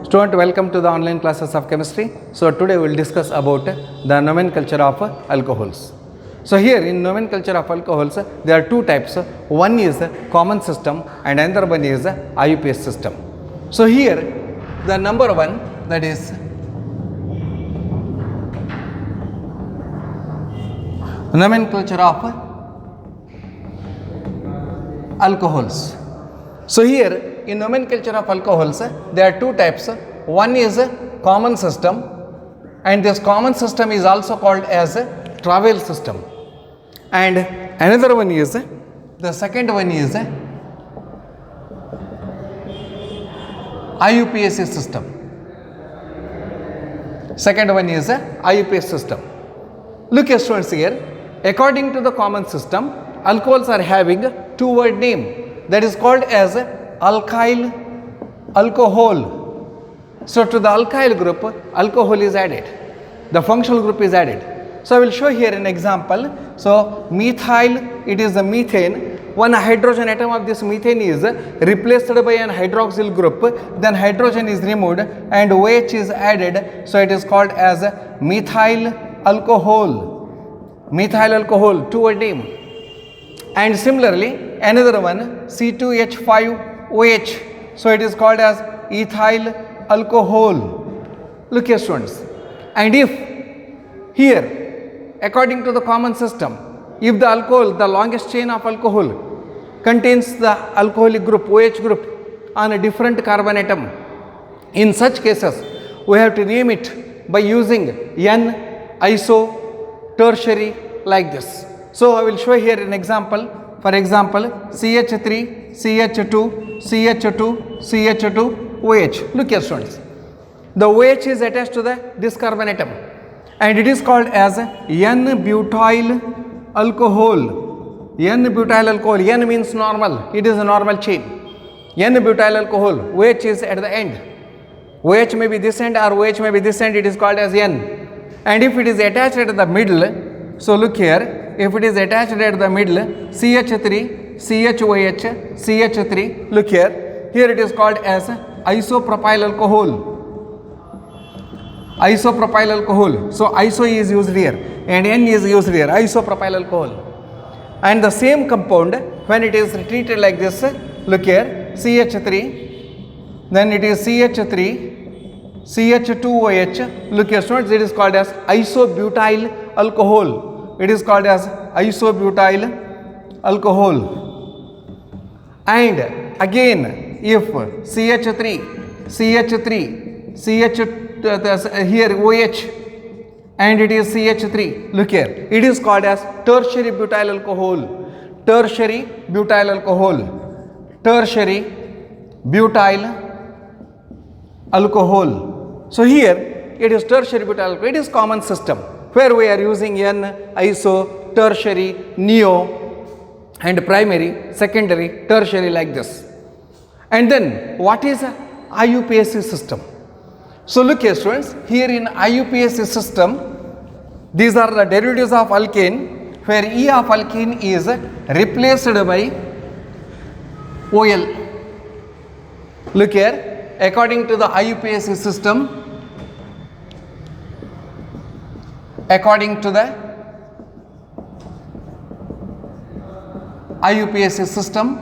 Student, welcome to the online classes of chemistry. So today we will discuss about the nomenclature of alcohols. So here in nomenclature of alcohols, there are two types. One is common system and another one is IUPAC system. So here the number one, that is nomenclature of alcohols. So here in nomenclature of alcohols, there are two types. One is common system, and this common system is also called as travel system. And another one is, the second one is IUPAC system. Second one is IUPAC system. Look at students here. According to the common system, alcohols are having two-word name, that is called as alkyl, alcohol. So to the alkyl group, alcohol is added. The functional group is added. So I will show here an example. So methyl, it is the methane. One hydrogen atom of this methane is replaced by an hydroxyl group. Then hydrogen is removed and OH is added. So it is called as methyl alcohol. Methyl alcohol, two-word name. And similarly, another one, C2H5OH. So it is called as ethyl alcohol. Look here students. And if here, according to the common system, if the alcohol, the longest chain of alcohol contains the alcoholic group, OH group, on a different carbon atom, in such cases, we have to name it by using N, iso, tertiary, like this. So I will show here an example. For example, CH3, CH2, CH2, CH2, OH. Look here students. The OH is attached to this carbon atom and it is called as N-butyl alcohol. N-butyl alcohol. N means normal. It is a normal chain. N-butyl alcohol. OH is at the end. OH may be this end or OH may be this end. It is called as N. And if it is attached at the middle, so look here. If it is attached at the middle, CH3, CHOH, CH3, look here. Here it is called as isopropyl alcohol. Isopropyl alcohol. So iso is used here and N is used here, isopropyl alcohol. And the same compound, when it is treated like this, look here, CH3, then it is CH3, CH2OH, look here students, it is called as isobutyl alcohol. It is called as isobutyl alcohol. And again, if CH3, here OH and it is CH3, look here, it is called as tertiary butyl alcohol. Tertiary butyl alcohol. Tertiary butyl alcohol. So here it is tertiary butyl alcohol. It is common system where we are using N, iso, tertiary, neo and primary, secondary, tertiary, like this. And then what is IUPAC system? So look here students, here in IUPAC system, these are the derivatives of alkane, where E of alkane is replaced by OL. Look here, according to the IUPAC system, according to the IUPAC system,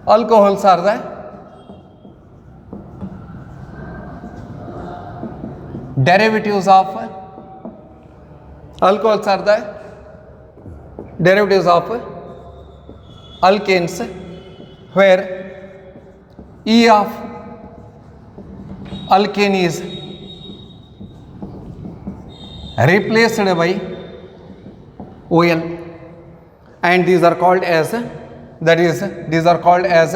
alcohols are the derivatives of alcohols are the derivatives of alkanes, where E of alkane is replaced by OL, and these are called as, these are called as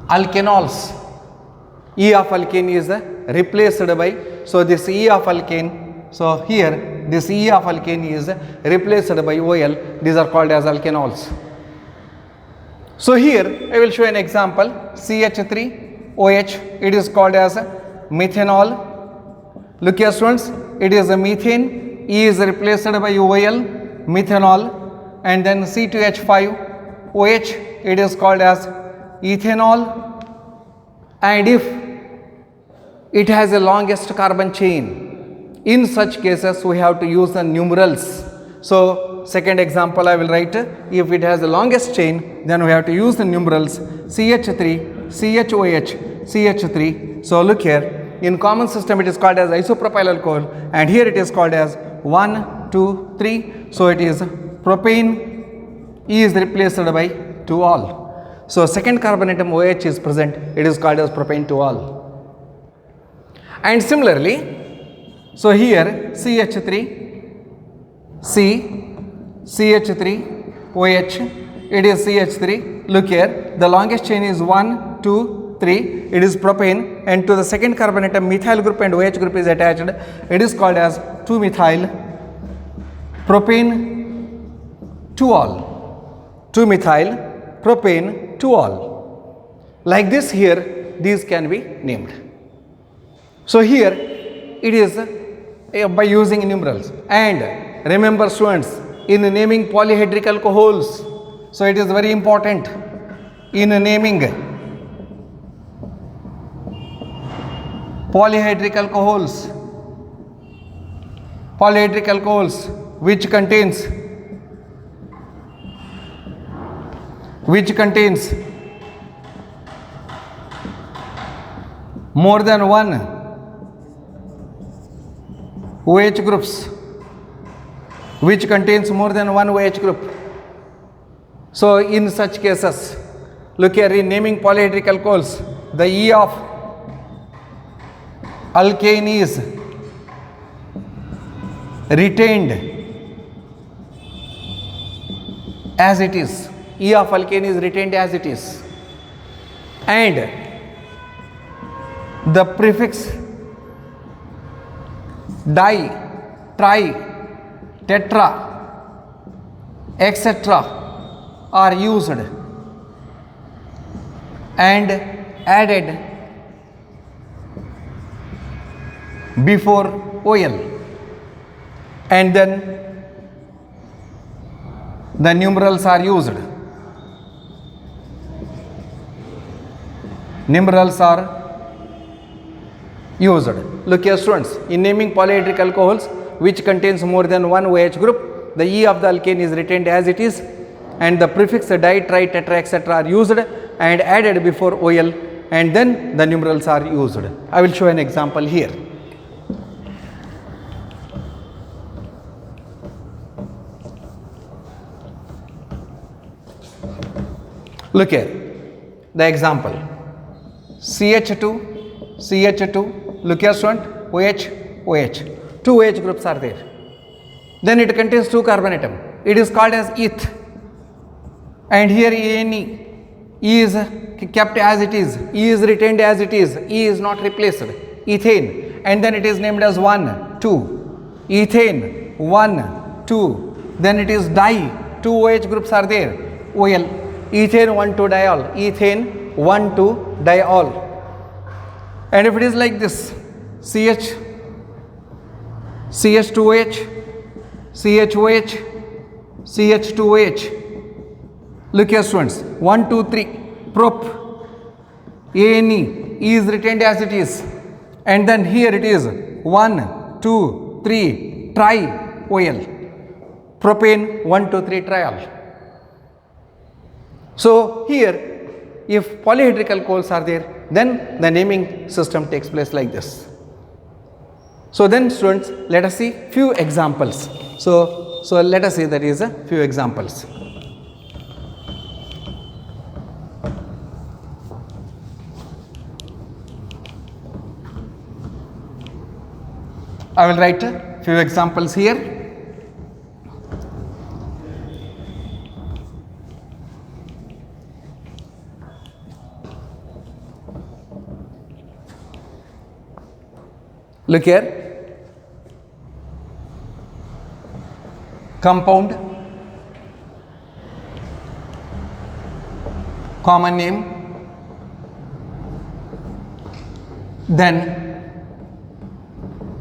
alkanols. E of alkane is replaced by, so this E of alkane, so here this E of alkane is replaced by OL, these are called as alkanols. So here I will show an example, CH3OH, it is called as methanol. Look here students, it is a methane, E is replaced by OL, methanol, and then C2H5 OH, it is called as ethanol. And if it has a longest carbon chain, in such cases we have to use the numerals. So second example I will write, if it has the longest chain, then we have to use the numerals CH3, CHOH, CH3. So look here, in common system it is called as isopropyl alcohol, and here it is called as 1, 2, 3. So it is propane, E is replaced by 2-ol. So second carbon atom OH is present, it is called as propane 2-ol. And similarly, so here CH3, C, CH3, OH, it is CH3. Look here, the longest chain is 1, 2, 3, it is propane, and to the second carbon atom methyl group and OH group is attached, it is called as 2-methyl propane 2-ol, 2-methyl propane 2-ol. Like this here, these can be named. So here it is by using numerals. And remember students, in naming polyhedric alcohols, so it is very important in naming polyhedric alcohols, which contains more than one OH groups, which contains more than one OH group. So in such cases, look here, in naming polyhedric alcohols, the E of alkane is retained as it is. E of alkane is retained as it is, and the prefix di, tri, tetra, etc. are used and added before OL, and then the numerals are used. Look here students, in naming polyhedric alcohols which contains more than one OH group, the E of the alkane is retained as it is, and the prefix di, tri, tetra, etc. are used and added before OL, and then the numerals are used. I will show an example here. Look here, the example CH2, look here student, OH, two OH groups are there. Then it contains two carbon atom. It is called as eth, and here ENE, E is kept as it is, E is retained as it is, E is not replaced, ethane, and then it is named as 1, 2, ethane 1, 2, then it is di, two OH groups are there, OL, ethane 1, 2 diol, ethane 1, 2 diol. And if it is like this, CH2OH, CHOH, CH2OH, look here students, 1, 2, 3, prop, ANE, E is retained as it is, and then here it is 1, 2, 3, tri, OL, propane 1, 2, 3 triol. So here, if polyhedric alcohols are there, then the naming system takes place like this. So then students, let us see few examples. So let us see that is a few examples. I will write a few examples here. Look here, compound, common name, then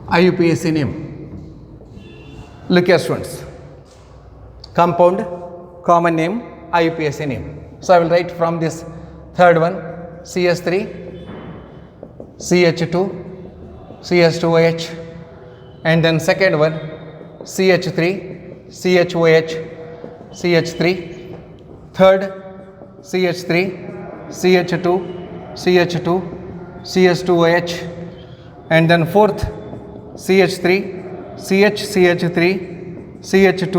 IUPAC name. Look here students, compound, common name, IUPAC name. So I will write from this third one CH3, CH2, CH2OH, and then second one CH3, CHOH, CH3, third CH3, CH2, CH2, CH2OH, and then fourth CH3, CH3, CH2,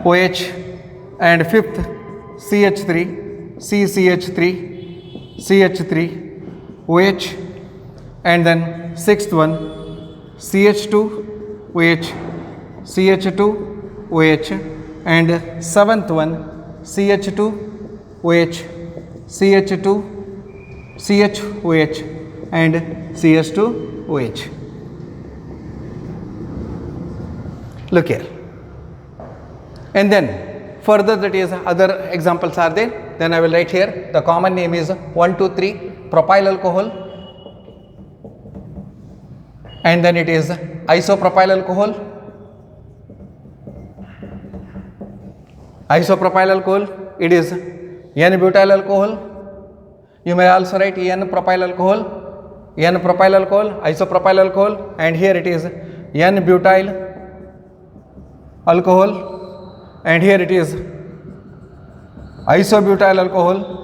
OH, and fifth CH3, CCH3, CH3, OH, and then sixth one CH2, OH, CH2, OH, and seventh one CH2, OH, CH2, CHOH, and CH2OH. Look here. And then further, that is, other examples are there. Then I will write here the common name is 1, 2, 3 propyl alcohol, and then it is isopropyl alcohol, it is N-butyl alcohol. You may also write N-propyl alcohol, isopropyl alcohol, and here it is N-butyl alcohol, and here it is isobutyl alcohol,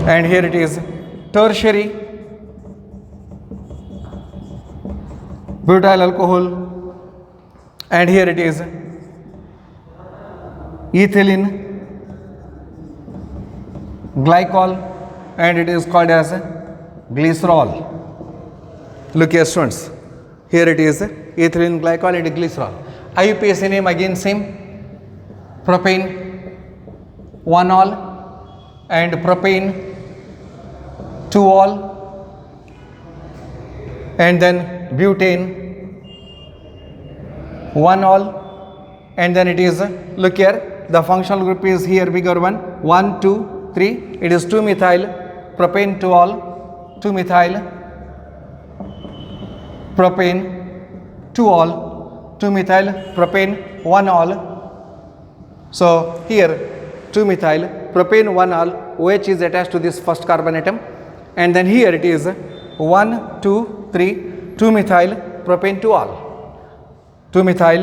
and here it is tertiary butyl alcohol, and here it is ethylene glycol, and it is called as glycerol. Look here students, here it is ethylene glycol and glycerol. IUPAC name again same, propane 1-ol and propane 2-ol, and then butane 1-ol, and then it is, look here, the functional group is here bigger one, 1, 2, 3, it is 2-methyl propane 2-ol, 2-methyl propane 2-ol, 2-methyl propane 1-ol. So here 2-methyl propane 1-ol, OH is attached to this first carbon atom, and then here it is 1, 2, 3 2-methyl propane 2-ol, 2-methyl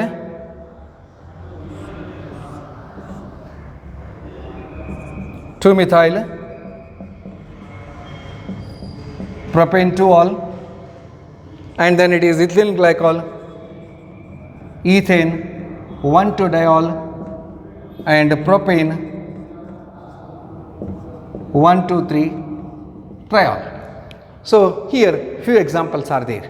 propane 2-ol, and then it is ethylene glycol, ethane 1,2-diol, and propane 1, 2, 3 triol. So here few examples are there,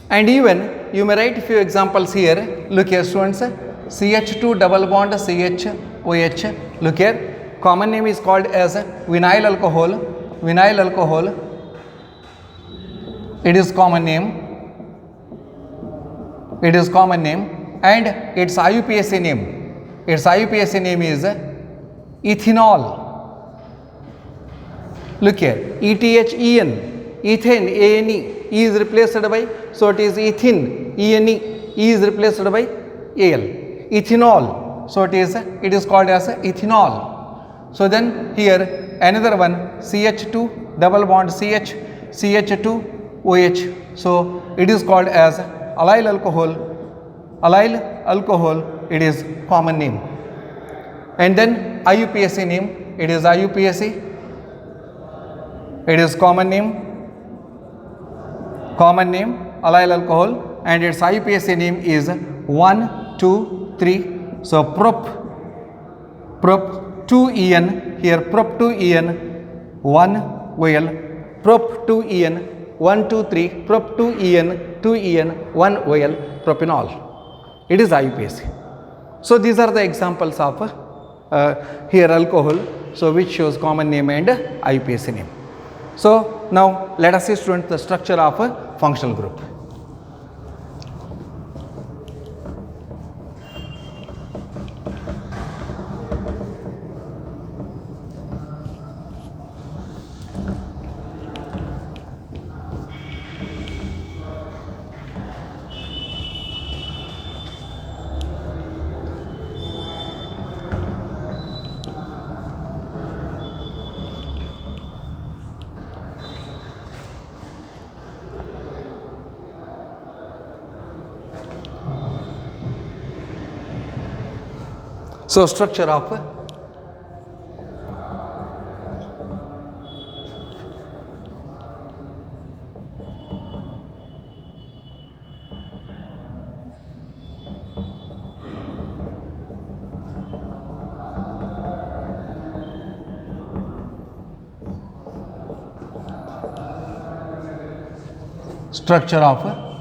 and even you may write few examples here. Look here students, CH2 double bond CHOH, look here, common name is called as vinyl alcohol, it is common name, and its IUPAC name is ethanol. Look here, ETHEN, ethane, ANE, E is replaced by, so it is ethene, ENE, E is replaced by AL, ethanol, so it is called as ethanol. So then here another one CH2 double bond CH, CH2 OH, so it is called as allyl alcohol, it is common name. And then IUPAC name, it is IUPAC, it is common name, allyl alcohol, and its IUPAC name is 1, 2, 3, so prop 2En, here prop 2En 1-OL, prop 2En 1, 2, 3, prop 2En 1-OL propanol, it is IUPAC. So these are the examples of here alcohol, so which shows common name and IUPAC name. So now let us see students the structure of a functional group. So structure of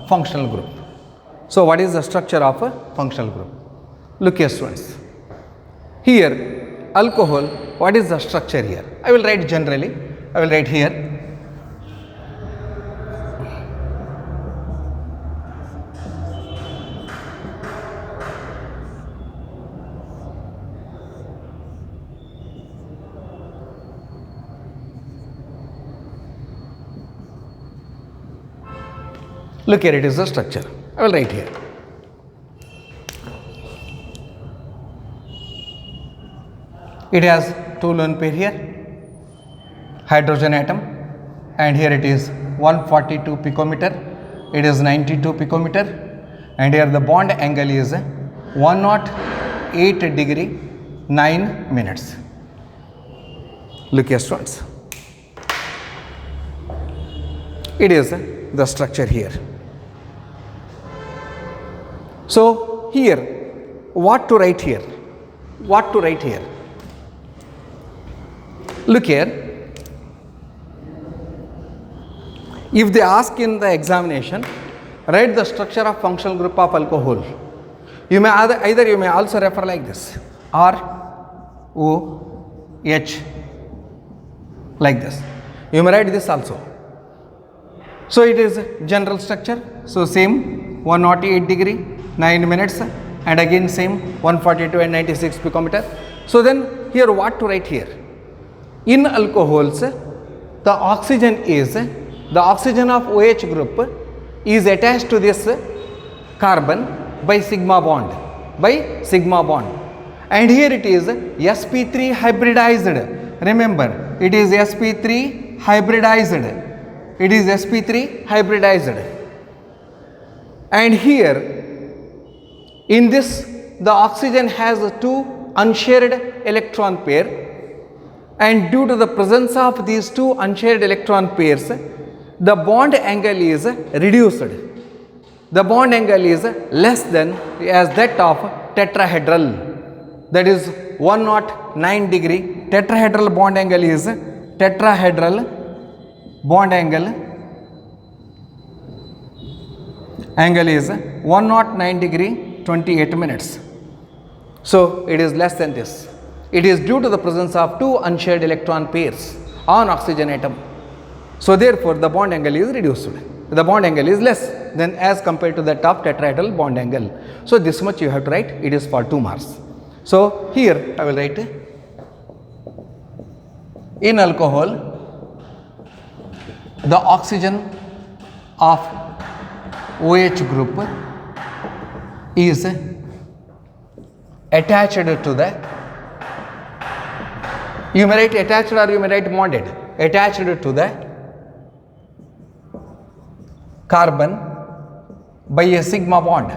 functional group. So what is the structure of a functional group? Look here students. Here alcohol, what is the structure here? I will write generally. I will write here. Look here, it is the structure. I will write here. It has two lone pair here, hydrogen atom, and here it is 142 picometer, it is 92 picometer, and here the bond angle is 108 degree 9 minutes. Look here students. It is the structure here. So here, what to write here? What to write here? Look here. If they ask in the examination, write the structure of functional group of alcohol. You may either you may also refer like this, ROH, like this. You may write this also. So it is general structure. So same 108 degree 9 minutes, and again same 142 and 96 picometer. So then here what to write here? In alcohols, the oxygen of OH group is attached to this carbon by sigma bond, and here it is sp3 hybridized. Remember, it is sp3 hybridized. It is sp3 hybridized, and here in this the oxygen has two unshared electron pair, and due to the presence of these two unshared electron pairs, the bond angle is reduced. The bond angle is less than as that of tetrahedral, that is 109 degree. Tetrahedral bond angle is angle is 109 degree 28 minutes. So it is less than this. It is due to the presence of two unshared electron pairs on oxygen atom. So therefore the bond angle is reduced. The bond angle is less than as compared to that of tetrahedral bond angle. So this much you have to write. It is for 2 marks. So here I will write, in alcohol the oxygen of OH group is attached to the, you may write attached or you may write bonded, attached to the carbon by a sigma bond,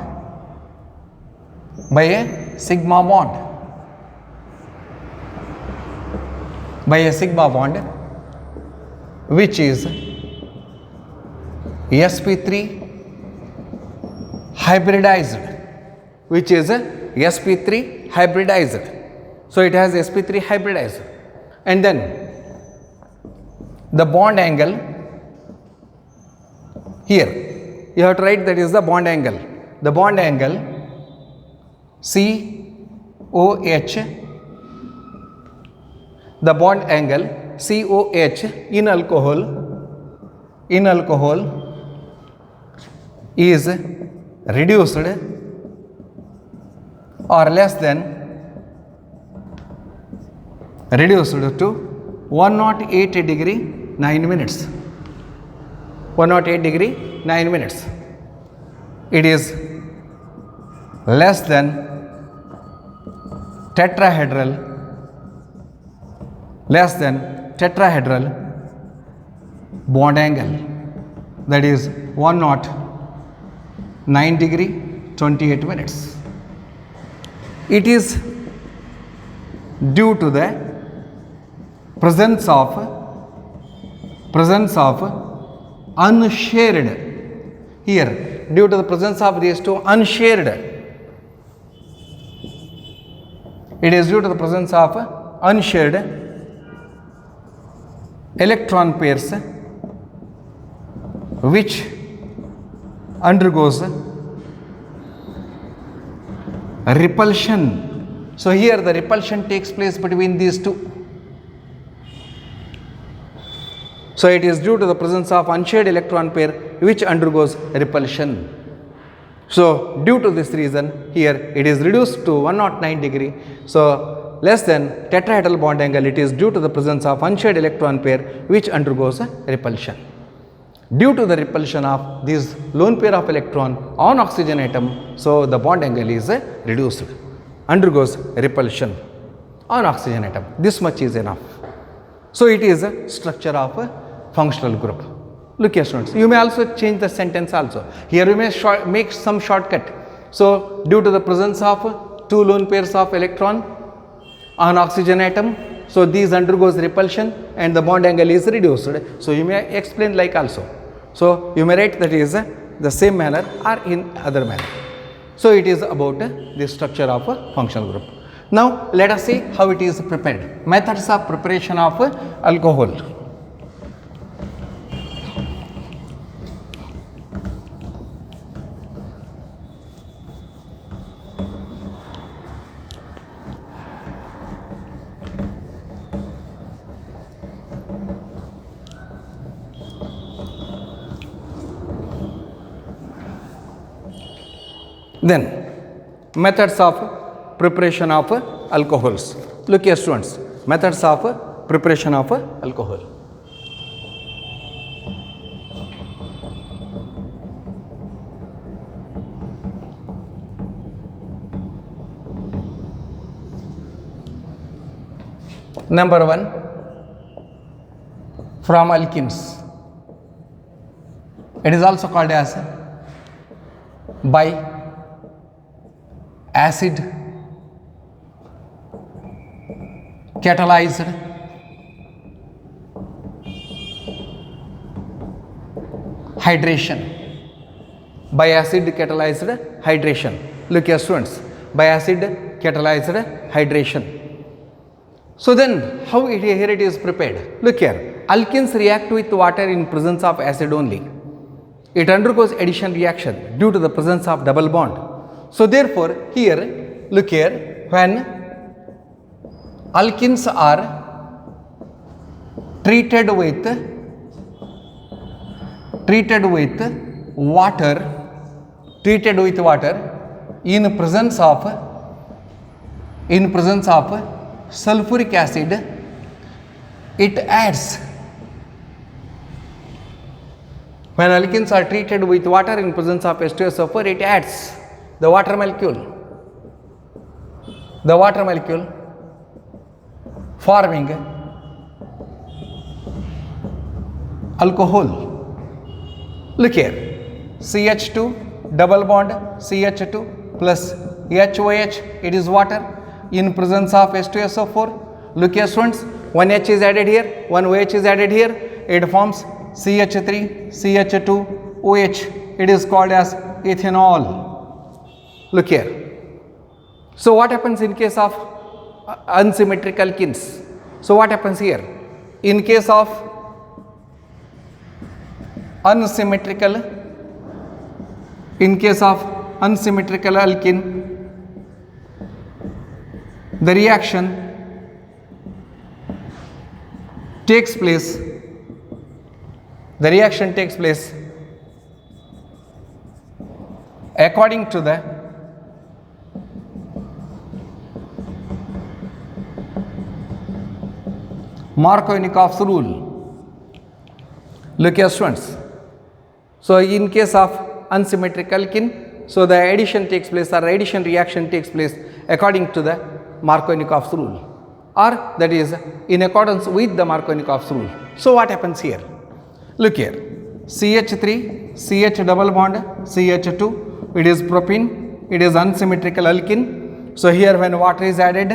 which is sp3 hybridized, So it has sp3 hybridized, and then the bond angle here you have to write, that is the bond angle. The bond angle COH, the bond angle COH in alcohol is reduced or less than to 108 degree 9 minutes. 108 degree 9 minutes. It is less than tetrahedral bond angle, that is 109 degree 28 minutes. It is due to the presence of unshared, here due to the presence of these two unshared, it is due to the presence of unshared electron pairs which undergoes repulsion. So here the repulsion takes place between these two. So it is due to the presence of unshared electron pair which undergoes repulsion. So due to this reason, here it is reduced to 109 degree. So less than tetrahedral bond angle, it is due to the presence of unshared electron pair which undergoes repulsion. Due to the repulsion of this lone pair of electron on oxygen atom, so the bond angle is reduced, undergoes repulsion on oxygen atom. This much is enough. So it is a structure of a functional group. Look here students, you may also change the sentence also. Here you may make some shortcut. So due to the presence of two lone pairs of electron on oxygen atom, so these undergoes repulsion and the bond angle is reduced. So you may explain like also. So you may write that is the same manner or in other manner. So it is about the structure of a functional group. Now let us see how it is prepared. Methods of preparation of alcohol. Then methods of preparation of alcohols. Look here students, methods of preparation of alcohol. Number 1, from alkenes. It is also called as by acid catalyzed hydration. By acid catalyzed hydration. Look here students, by acid catalyzed hydration. So then how here it is prepared? Look here, alkenes react with water in presence of acid only. It undergoes addition reaction due to the presence of double bond. So therefore here, look here, when alkenes are treated with water in presence of sulfuric acid, it adds. When alkenes are treated with water in presence of H2SO4, it adds the water molecule forming alcohol. Look here, CH2 double bond CH2 plus HOH, it is water in presence of H2SO4. Look here students, one H is added here, one OH is added here, it forms CH3 CH2 OH, it is called as ethanol. Look here. So what happens in case of unsymmetrical alkenes? So what happens here? In case of unsymmetrical alkene, the reaction takes place according to the Markovnikov's rule. Look here students. So in case of unsymmetrical alkene, so the addition takes place or addition reaction takes place according to the Markovnikov's rule, or that is in accordance with the Markovnikov's rule. So what happens here? Look here, CH3 CH double bond CH2, it is propene, it is unsymmetrical alkene. So here when water is added,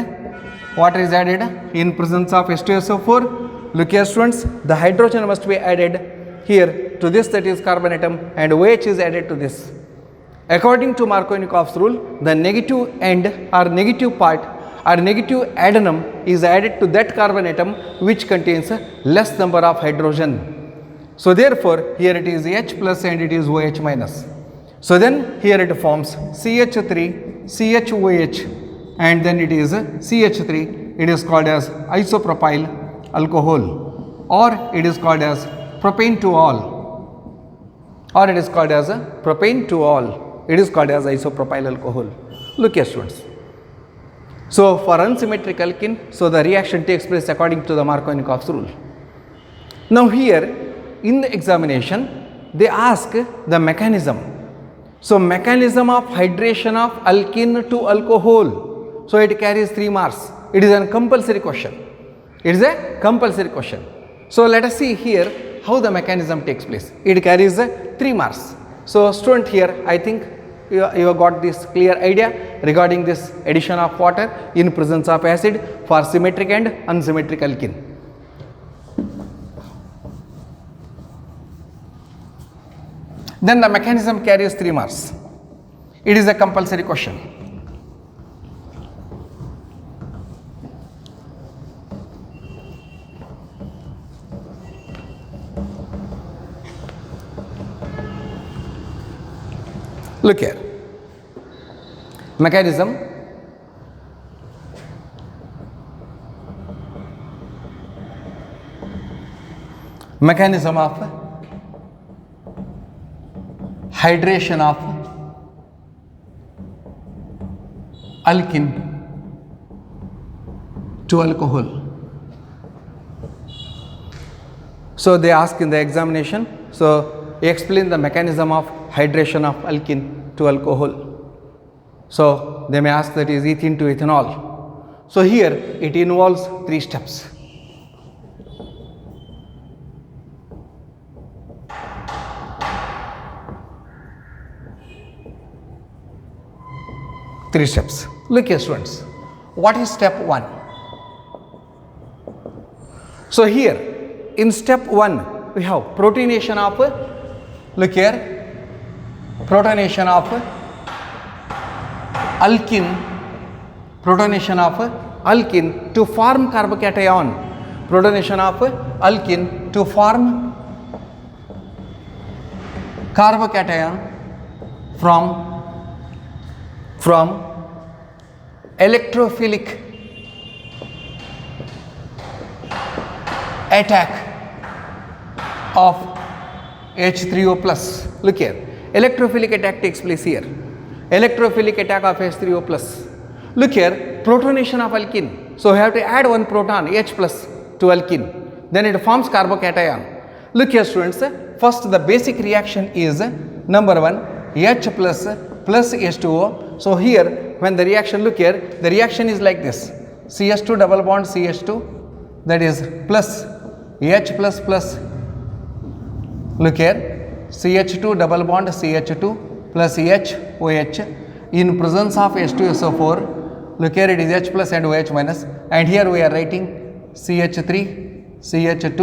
water is added in presence of H2SO4. Look here students, the hydrogen must be added here to this, that is carbon atom, and OH is added to this. According to Markovnikov's rule, the negative end or negative part or negative adenum is added to that carbon atom which contains a less number of hydrogen. So therefore, here it is H plus and it is OH minus. So then here it forms CH3, CHOH, and then it is CH3. It is called as isopropyl alcohol, or it is called as propane to all, or it is called as propane to all. It is called as isopropyl alcohol. Look here students. So for unsymmetric alkene, so the reaction takes place according to the Markovnikov's rule. Now here in the examination, they ask the mechanism. So mechanism of hydration of alkene to alcohol. So it carries 3 marks. It is a compulsory question. It is a compulsory question. So let us see here how the mechanism takes place. It carries 3 marks. So student, here I think you have got this clear idea regarding this addition of water in presence of acid for symmetric and unsymmetric alkene. Then the mechanism carries 3 marks. It is a compulsory question. Look here. Mechanism. Mechanism of hydration of alkene to alcohol. So they ask in the examination, so explain the mechanism of hydration of alkene to alcohol. So they may ask that is ethene to ethanol. So here it involves 3 steps. Three steps. Look here students, what is step 1? So here in step 1 we have protonation of, look here, protonation of alkene, protonation of alkene to form carbocation, protonation of alkene to form carbocation from electrophilic attack of H3O plus. Look here, electrophilic attack takes place here. Electrophilic attack of H3O plus. Look here, protonation of alkene. So we have to add 1 proton H plus to alkene. Then it forms carbocation. Look here students, first the basic reaction is number 1 H plus H2O. So here when the reaction, look here, the reaction is like this, CH2 double bond CH2, that is plus H plus plus, look here, CH2 double bond CH2 plus H OH in presence of H2SO4. Look here, it is H plus and OH minus, and here we are writing CH3 CH2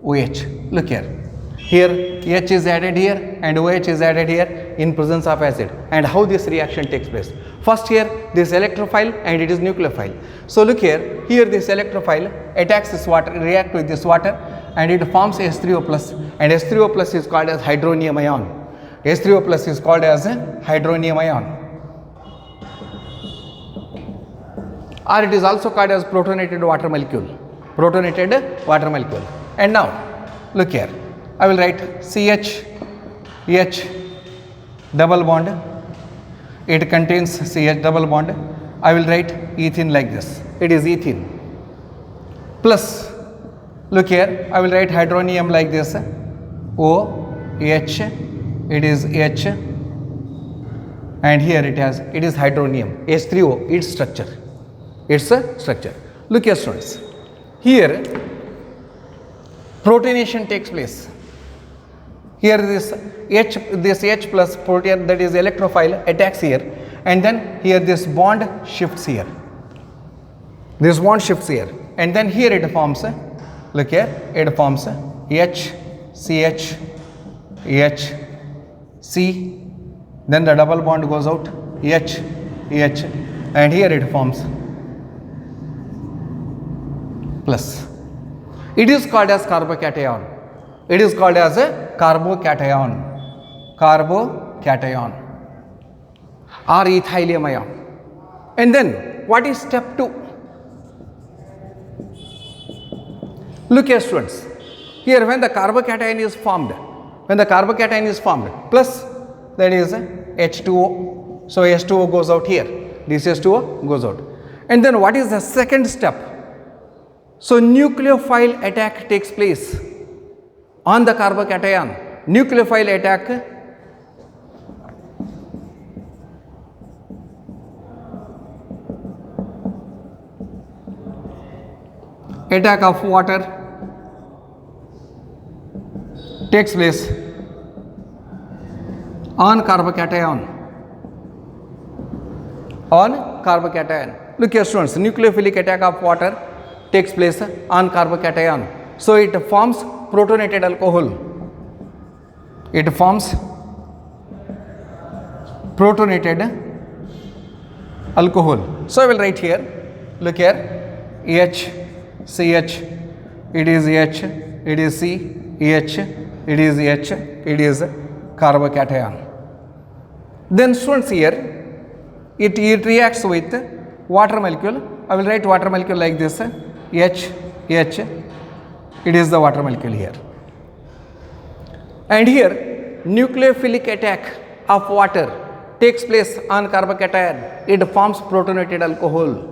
OH. Look here. Here H is added here and OH is added here in presence of acid. And how this reaction takes place? First here this electrophile and it is nucleophile. So look here, here this electrophile attacks this water, react with this water, and it forms H3O plus, and H3O plus is called as hydronium ion. H3O plus is called as hydronium ion, or it is also called as protonated water molecule. Protonated water molecule. And now look here, I will write CH H double bond, it contains CH double bond. I will write ethene like this, it is ethene, plus look here, I will write hydronium like this, OH, it is H, and here it is hydronium, H3O, its structure, it's a structure. Look here students, here protonation takes place. Here this H plus protein, that is electrophile, attacks here, and then here this bond shifts here. This bond shifts here, and then here it forms, look here, it forms H, CH, H, C, then the double bond goes out, H, H, and here it forms plus. It is called as carbocation. It is called as a carbocation, carbocation, or ethylium ion. And then what is step 2? Look here students, here when the carbocation is formed, plus that is H2O, so H2O goes out here, this H2O goes out. And then what is the second step? So nucleophile attack takes place on the carbocation. Nucleophile attack of water takes place on carbocation. Look here students, nucleophilic attack of water takes place on carbocation. So it forms protonated alcohol. It forms protonated alcohol. So I will write here, look here, H, CH, it is H, it is C, H, it is H, it is carbocation. Then students here, it reacts with water molecule. I will write water molecule like this, H, H, it is the water molecule here. And here nucleophilic attack of water takes place on carbocation. It forms protonated alcohol.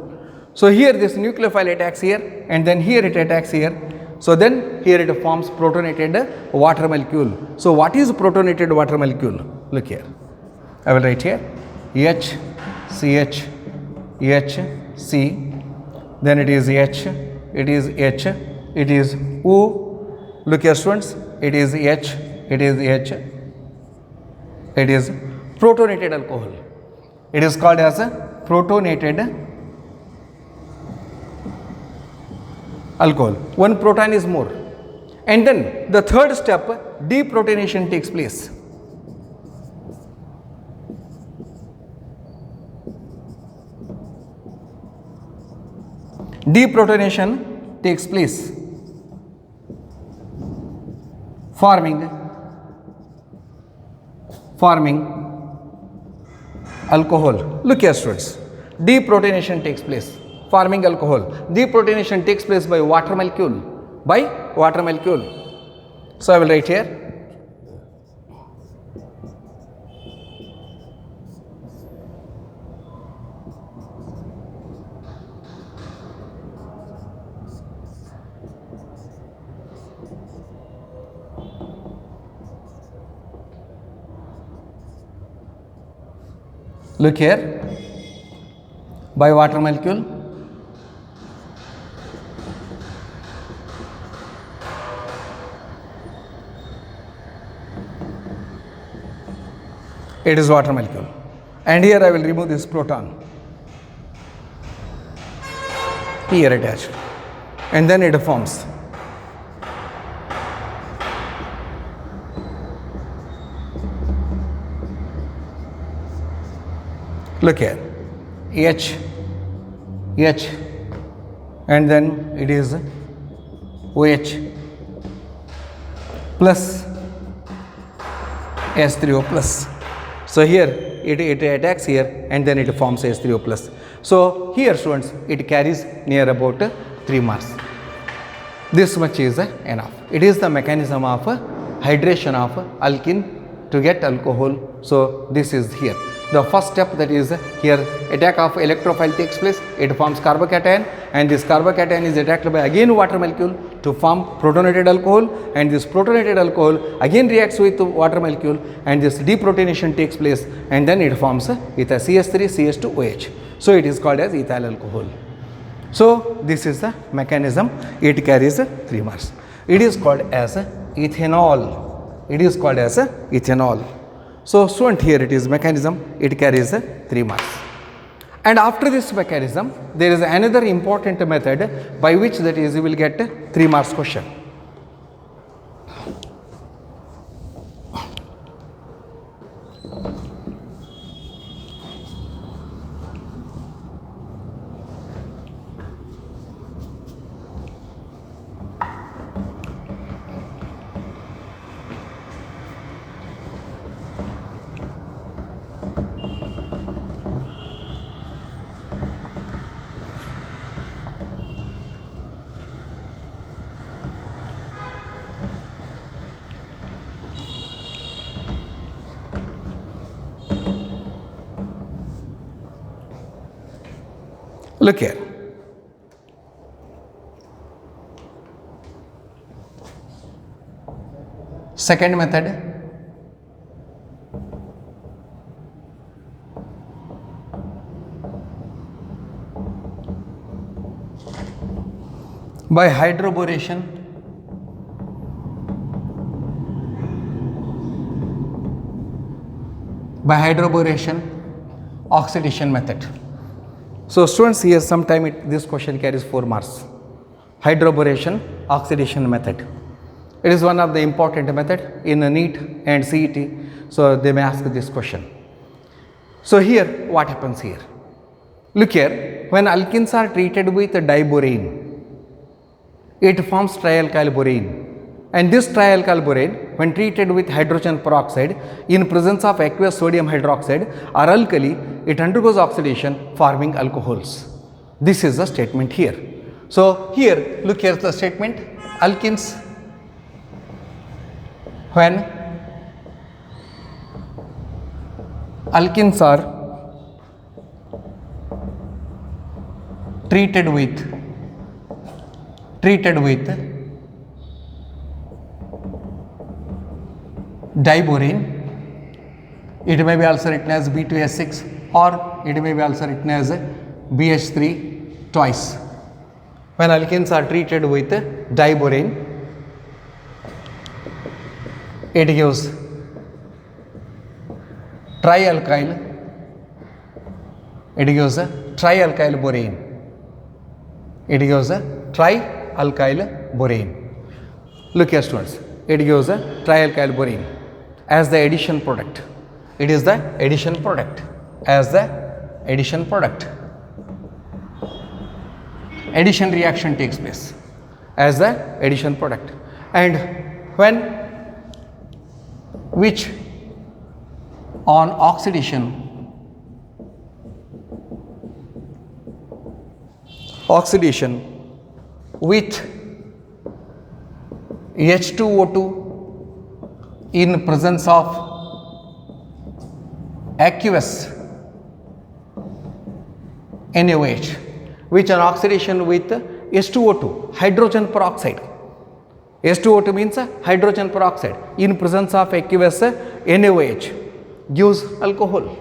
So here this nucleophile attacks here, and then here it attacks here. So then here it forms protonated water molecule. So what is protonated water molecule? Look here, I will write here H, CH, H, C, then it is H, it is H, it is O. Look here students, it is H, it is H, it is protonated alcohol. It is called as a protonated alcohol. One proton is more. And then the third step, deprotonation takes place. Deprotonation takes place, forming alcohol. Look here students, deprotonation takes place, forming alcohol. Deprotonation takes place by water molecule, So I will write here look here, by water molecule, it is water molecule. And here I will remove this proton, here attached, and then it forms look here, H, and then it is OH plus H3O plus. So here it attacks here, and then it forms H3O plus. So here students, it carries near about 3 marks. This much is enough. It is the mechanism of hydration of alkene to get alcohol. So this is here. The first step, that is here attack of electrophile takes place, it forms carbocation, and this carbocation is attacked by again water molecule to form protonated alcohol, and this protonated alcohol again reacts with water molecule, and this deprotonation takes place, and then it forms ethyl CH3 CH2OH. So it is called as ethyl alcohol. So this is the mechanism. It carries 3 marks. It is called as ethanol. It is called as ethanol. So student, here it is mechanism, it carries 3 marks. And after this mechanism, there is another important method by which that is you will get 3 marks question. Look here. Second method, by hydroboration, oxidation method. So students, here sometime this question carries 4 marks. Hydroboration oxidation method. It is one of the important method in a NEET and CET. So they may ask this question. So here what happens here? Look here, when alkenes are treated with diborane, it forms trialkyl borane. And this trialkyl borane, when treated with hydrogen peroxide in presence of aqueous sodium hydroxide or alkali, it undergoes oxidation forming alcohols. This is the statement here. So here, look here the statement, alkenes, when alkenes are treated with diborane, it may be also written as B2S6 or it may be also written as BH3 twice. When alkenes are treated with diborane, it gives trialkyl borane. It gives a trialkyl borane. Look here students, it gives a trialkyl borane as the addition product. It is the addition product, as the addition product. Addition reaction takes place as the addition product. And when, which on oxidation with H2O2 in presence of aqueous NaOH, which on oxidation with H2O2, hydrogen peroxide. H2O2 means hydrogen peroxide in presence of aqueous NaOH gives alcohol.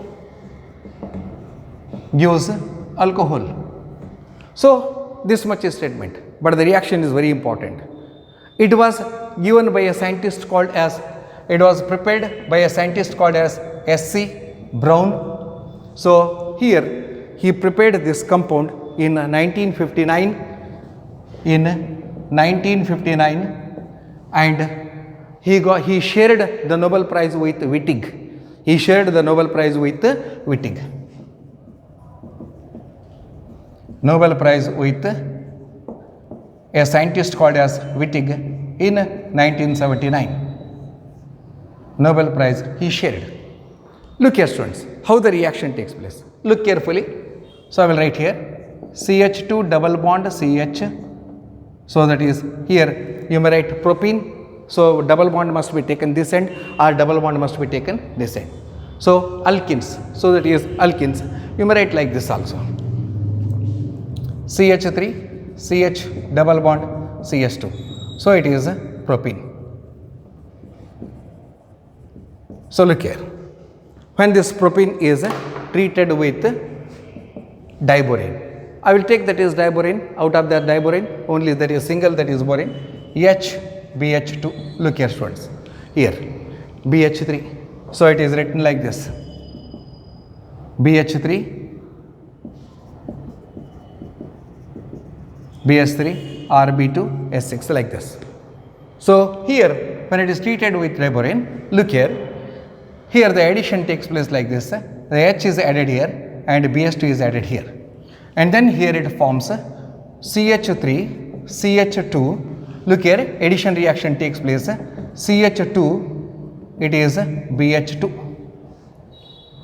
So this much is statement, but the reaction is very important. It was given by a scientist called as, it was prepared by a scientist called as S.C. Brown. So here he prepared this compound in 1959, and he shared the Nobel Prize with Wittig. Nobel Prize with a scientist called as Wittig in 1979. Nobel Prize he shared. Look here students, how the reaction takes place. Look carefully. So I will write here CH2 double bond CH. So that is here you may write propene. So double bond must be taken this end or double bond must be taken this end. So alkenes. So that is alkenes. You may write like this also. CH3 CH double bond CH2. So it is propene. So look here. When this propene is treated with diborane, I will take that is diborane. Out of that diborane, only that is single, that is borane, HBH2. Look here students, here BH3. So it is written like this, BH3 BH3 or B2S6 like this. So here when it is treated with riborane, look here the addition takes place like this. The H is added here and BH2 is added here, and then here it forms CH3, CH2. Look here, addition reaction takes place. CH2, it is BH2.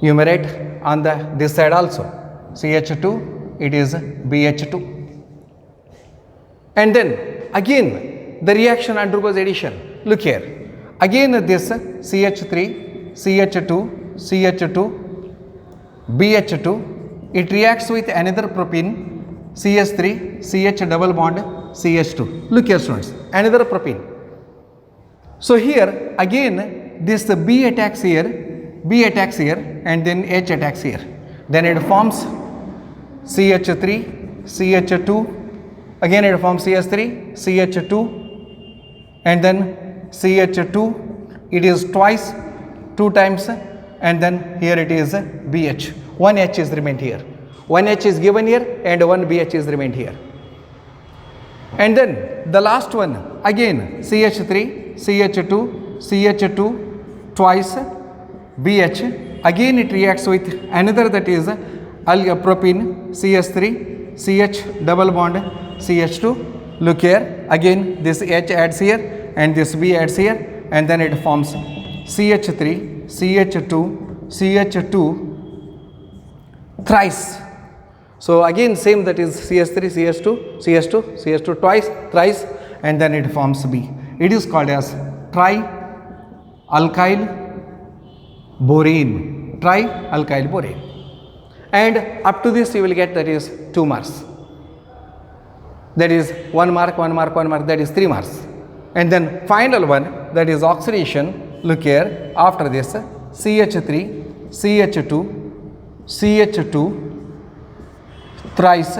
You may write on this side also, CH2, it is BH2. And then again the reaction undergoes addition. Look here, again this CH3, CH2, CH2, BH2, it reacts with another propene, CH3, CH double bond, CH2. Look here students, another propene. So here again this B attacks here, and then H attacks here. Then it forms CH3, CH2, again it forms CH3, CH2, and then CH2. It is twice, 2 times, and then here it is BH. One H is remained here. One H is given here and one BH is remained here. And then the last one again CH3, CH2, CH2 twice, BH. Again it reacts with another, that is propene, CH3, CH double bond, CH2. Look here, again this H adds here and this B adds here, and then it forms CH3, CH2, CH2 thrice. So again same, that is CH3, CH2, CH2, CH2 twice, thrice, and then it forms B. It is called as trialkyl borane, trialkyl borane. And up to this you will get, that is 2 marks. That is 1 mark, 1 mark, 1 mark, that is 3 marks. And then final one, that is oxidation. Look here, after this CH3, CH2, CH2 thrice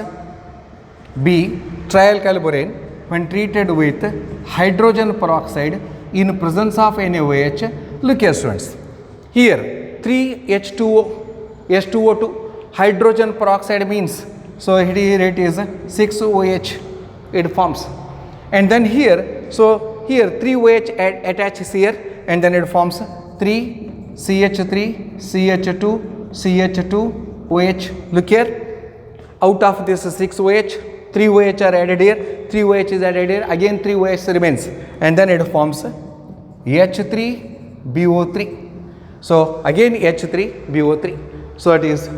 B, trialkyl borane, when treated with hydrogen peroxide in presence of NaOH. Look here students, here 3H2O, H2O2, hydrogen peroxide means, so here it is 6OH it forms, and then here, so here 3OH attaches here, and then it forms 3CH3, CH2, CH2, OH. Look here, out of this 6OH, 3OH are added here, 3OH is added here, again 3OH remains, and then it forms H3BO3. So again H3BO3. So it is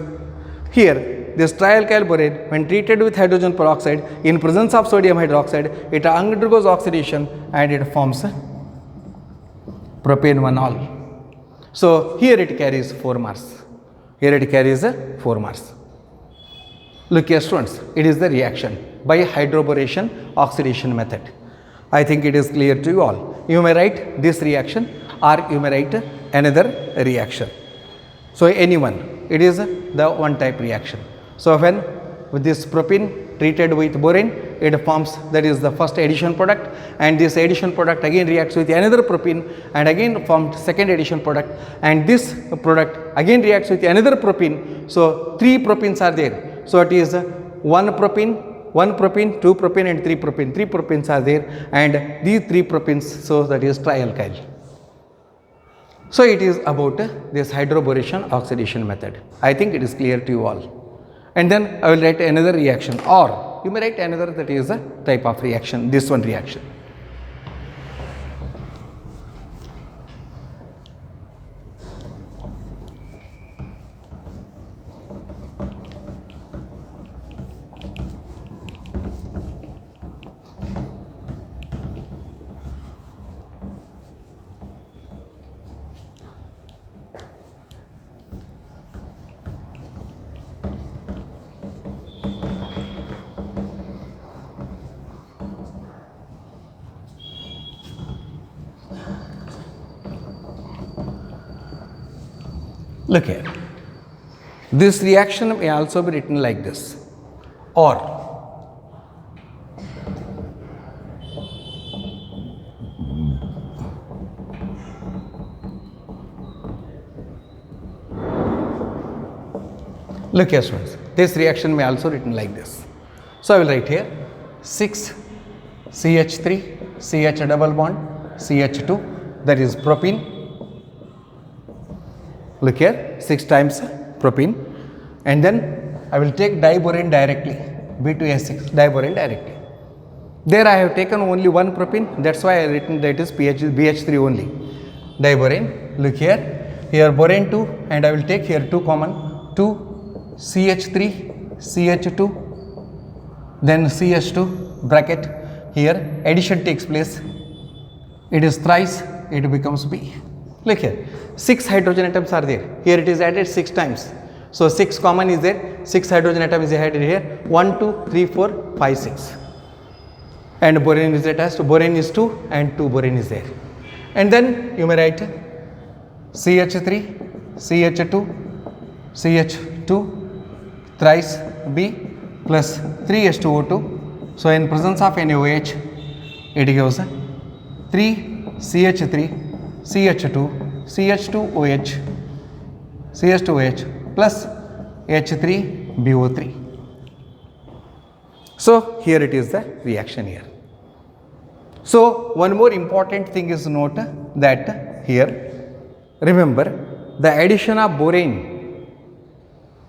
here, this trialkyl borane when treated with hydrogen peroxide in presence of sodium hydroxide, it undergoes oxidation and it forms propanol. So here it carries 4 marks. Here it carries 4 marks. Look here students, it is the reaction by hydroboration oxidation method. I think it is clear to you all. You may write this reaction or you may write another reaction. So anyone, it is the one type reaction. So when with this propene treated with borane, it forms, that is the first addition product, and this addition product again reacts with another propene and again formed second addition product, and this product again reacts with another propene. So 3 propenes are there. So it is 1 propene, 2 propene and 3 propene. 3 propenes are there, and these 3 propenes, so that is trialkyl. So it is about this hydroboration oxidation method. I think it is clear to you all. And then I will write another reaction, or you may write another, that is a type of reaction, this one reaction. Look here, this reaction may also be written like this, or look here students, this reaction may also written like this. So I will write here 6 CH3 CH double bond CH2, that is propene. Look here, 6 times propene, and then I will take diborane directly, B2S6 diborane directly. There I have taken only one propene, that's why I have written that is BH3 only. Diborane, look here, here borane 2, and I will take here 2 common, 2 CH3 CH2, then CH2 bracket, here addition takes place, it is thrice, it becomes B. Look here, 6 hydrogen atoms are there, here it is added 6 times. So 6 common is there, 6 hydrogen atom is added here, 1, 2, 3, 4, 5, 6. And borane is attached, borane is 2 and 2 borane is there. And then you may write CH3, CH2, CH2, thrice B plus 3H2O2. So in presence of NaOH, it gives 3 CH3, CH2, CH2OH, CH2OH plus H3BO3. So here it is the reaction here. So one more important thing is note that here, remember the addition of borane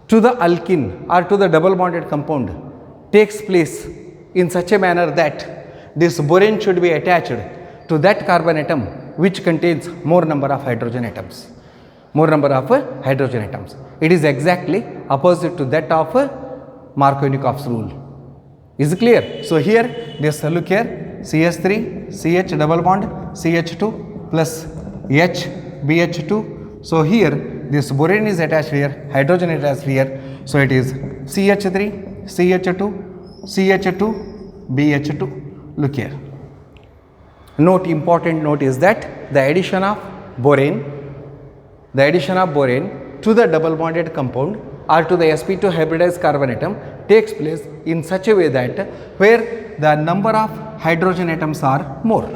to the alkene or to the double bonded compound takes place in such a manner that this borane should be attached to that carbon atom which contains more number of hydrogen atoms. It is exactly opposite to that of Markovnikov's rule. Is it clear? So here this look here, CH3, CH double bond, CH2 plus H, BH2. So here this borane is attached here, hydrogen is attached here. So it is CH3, CH2, CH2, BH2. Look here. Note, important note is that the addition of borane to the double bonded compound or to the sp2 hybridized carbon atom takes place in such a way that where the number of hydrogen atoms are more.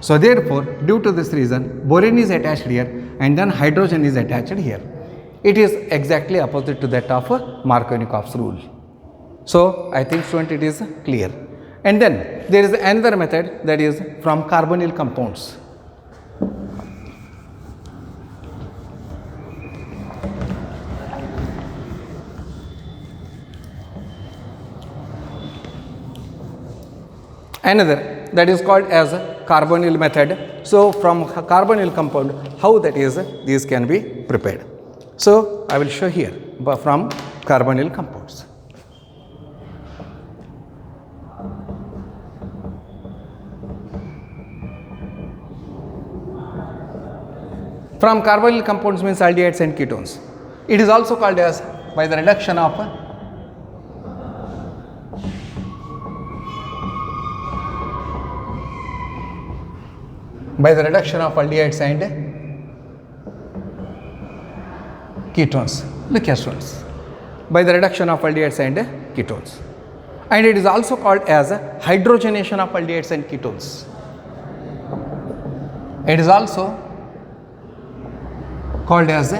So therefore, due to this reason, borane is attached here and then hydrogen is attached here. It is exactly opposite to that of Markovnikov's rule. So I think student it is clear. And then there is another method, that is from carbonyl compounds. Another, that is called as carbonyl method. So from carbonyl compound, how that is, these can be prepared. So I will show here from carbonyl compounds. From carbonyl compounds means aldehydes and ketones. It is also called as by the reduction of aldehydes and ketones. Look here students, by the reduction of aldehydes and ketones. And it is also called as hydrogenation of aldehydes and ketones. It is also called as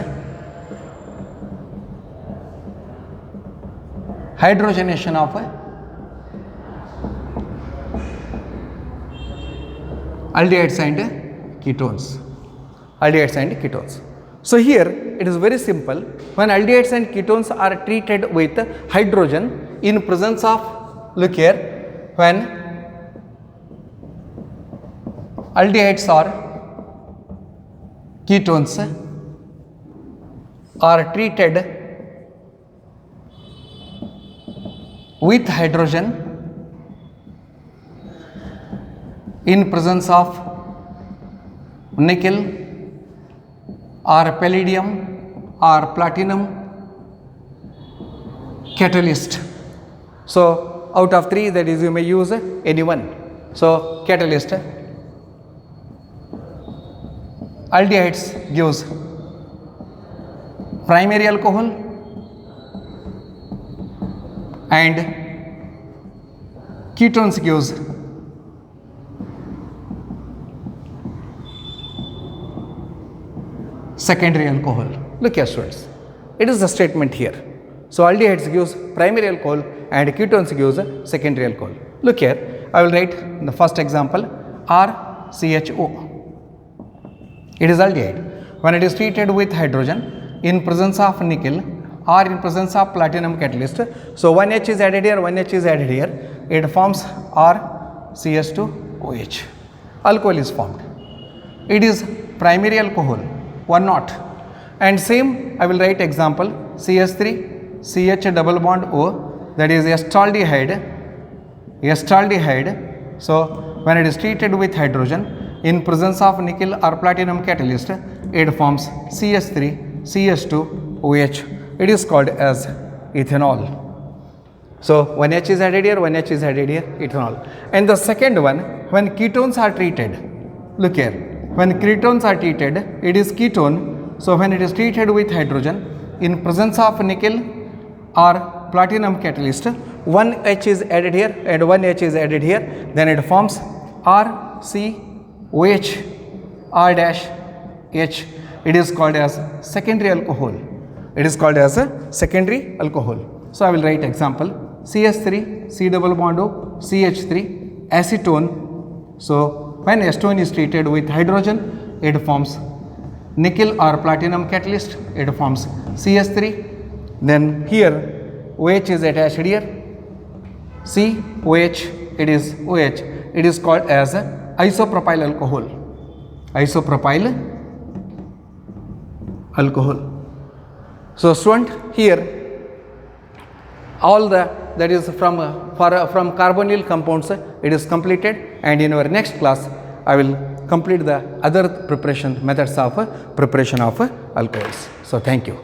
hydrogenation of aldehydes and ketones. So here it is very simple. When aldehydes and ketones are treated with hydrogen in presence of, look here, when aldehydes or ketones are treated with hydrogen in presence of nickel or palladium or platinum catalyst. So out of 3, that is, you may use any one. So catalyst, aldehydes gives primary alcohol and ketones gives secondary alcohol. Look here students, it is the statement here. So aldehydes gives primary alcohol and ketones gives secondary alcohol. Look here, I will write the first example RCHO. It is aldehyde. When it is treated with hydrogen in presence of nickel or in presence of platinum catalyst, so 1 H is added here, 1 H is added here, it forms RCH2OH. Alcohol is formed. It is primary alcohol, 1 naught. And same I will write example CH3, CH double bond O, that is acetaldehyde. So when it is treated with hydrogen in presence of nickel or platinum catalyst, it forms CH3, CH2OH. It is called as ethanol. So 1 H is added here, 1 H is added here, ethanol. And the second one, when ketones are treated, look here, when ketones are treated, it is ketone. So when it is treated with hydrogen in presence of nickel or platinum catalyst, 1 H is added here and 1 H is added here, then it forms RCOH, R-H. It is called as secondary alcohol. It is called as a secondary alcohol. So I will write example CH3, C double bond O, CH3, acetone. So when acetone is treated with hydrogen, it forms nickel or platinum catalyst, it forms CH3. Then here OH is attached here, COH, it is OH. It is called as isopropyl alcohol. Isopropyl alcohol. So student, here all that is from carbonyl compounds, it is completed, and in our next class I will complete the other preparation methods of preparation of alcohols. So thank you.